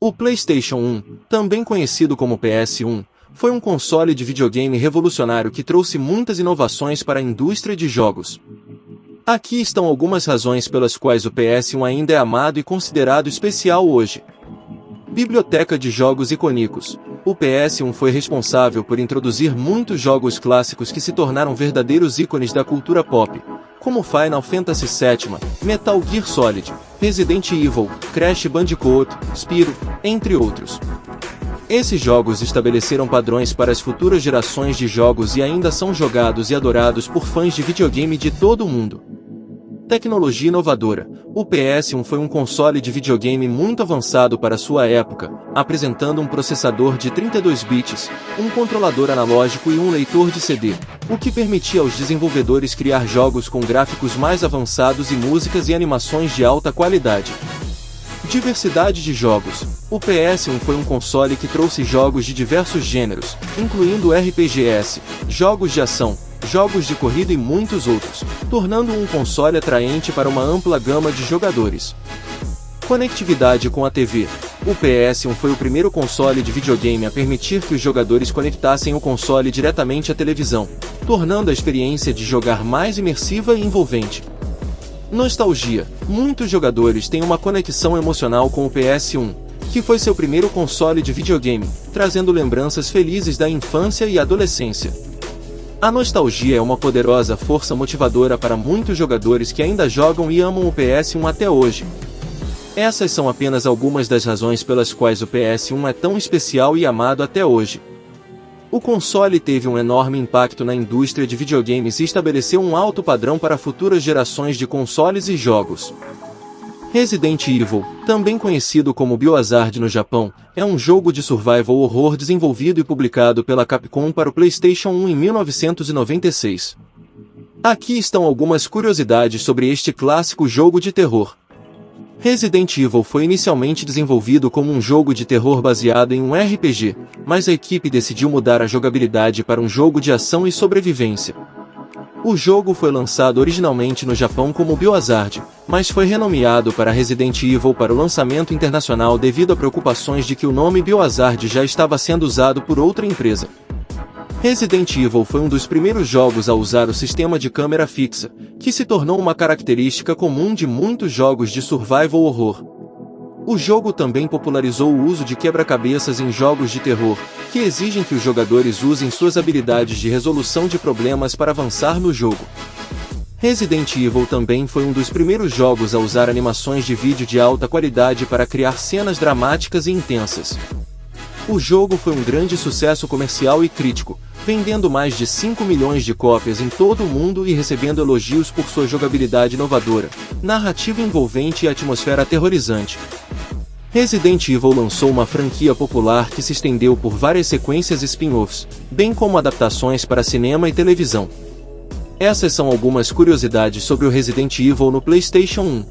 O PlayStation 1, também conhecido como PS1, foi um console de videogame revolucionário que trouxe muitas inovações para a indústria de jogos. Aqui estão algumas razões pelas quais o PS1 ainda é amado e considerado especial hoje. Biblioteca de jogos icônicos. O PS1 foi responsável por introduzir muitos jogos clássicos que se tornaram verdadeiros ícones da cultura pop, como Final Fantasy VII, Metal Gear Solid, Resident Evil, Crash Bandicoot, Spyro, entre outros. Esses jogos estabeleceram padrões para as futuras gerações de jogos e ainda são jogados e adorados por fãs de videogame de todo o mundo. Tecnologia inovadora. O PS1 foi um console de videogame muito avançado para sua época, apresentando um processador de 32 bits, um controlador analógico e um leitor de CD, o que permitia aos desenvolvedores criar jogos com gráficos mais avançados e músicas e animações de alta qualidade. Diversidade de jogos. O PS1 foi um console que trouxe jogos de diversos gêneros, incluindo RPGs, jogos de ação, jogos de corrida e muitos outros, tornando um console atraente para uma ampla gama de jogadores. Conectividade com a TV. O PS1 foi o primeiro console de videogame a permitir que os jogadores conectassem o console diretamente à televisão, tornando a experiência de jogar mais imersiva e envolvente. Nostalgia. Muitos jogadores têm uma conexão emocional com o PS1, que foi seu primeiro console de videogame, trazendo lembranças felizes da infância e adolescência. A nostalgia é uma poderosa força motivadora para muitos jogadores que ainda jogam e amam o PS1 até hoje. Essas são apenas algumas das razões pelas quais o PS1 é tão especial e amado até hoje. O console teve um enorme impacto na indústria de videogames e estabeleceu um alto padrão para futuras gerações de consoles e jogos. Resident Evil, também conhecido como Biohazard no Japão, é um jogo de survival horror desenvolvido e publicado pela Capcom para o PlayStation 1 em 1996. Aqui estão algumas curiosidades sobre este clássico jogo de terror. Resident Evil foi inicialmente desenvolvido como um jogo de terror baseado em um RPG, mas a equipe decidiu mudar a jogabilidade para um jogo de ação e sobrevivência. O jogo foi lançado originalmente no Japão como Biohazard, mas foi renomeado para Resident Evil para o lançamento internacional devido a preocupações de que o nome Biohazard já estava sendo usado por outra empresa. Resident Evil foi um dos primeiros jogos a usar o sistema de câmera fixa, que se tornou uma característica comum de muitos jogos de survival horror. O jogo também popularizou o uso de quebra-cabeças em jogos de terror, que exigem que os jogadores usem suas habilidades de resolução de problemas para avançar no jogo. Resident Evil também foi um dos primeiros jogos a usar animações de vídeo de alta qualidade para criar cenas dramáticas e intensas. O jogo foi um grande sucesso comercial e crítico, vendendo mais de 5 milhões de cópias em todo o mundo e recebendo elogios por sua jogabilidade inovadora, narrativa envolvente e atmosfera aterrorizante. Resident Evil lançou uma franquia popular que se estendeu por várias sequências e spin-offs, bem como adaptações para cinema e televisão. Essas são algumas curiosidades sobre o Resident Evil no PlayStation 1.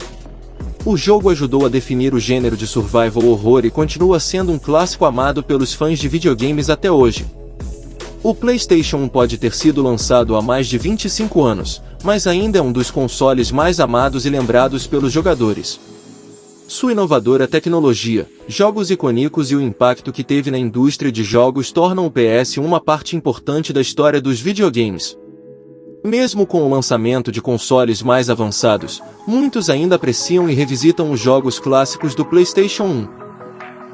O jogo ajudou a definir o gênero de survival horror e continua sendo um clássico amado pelos fãs de videogames até hoje. O PlayStation 1 pode ter sido lançado há mais de 25 anos, mas ainda é um dos consoles mais amados e lembrados pelos jogadores. Sua inovadora tecnologia, jogos icônicos e o impacto que teve na indústria de jogos tornam o PS1 uma parte importante da história dos videogames. Mesmo com o lançamento de consoles mais avançados, muitos ainda apreciam e revisitam os jogos clássicos do PlayStation 1.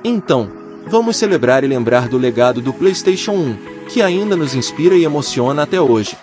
Então, vamos celebrar e lembrar do legado do PlayStation 1, que ainda nos inspira e emociona até hoje.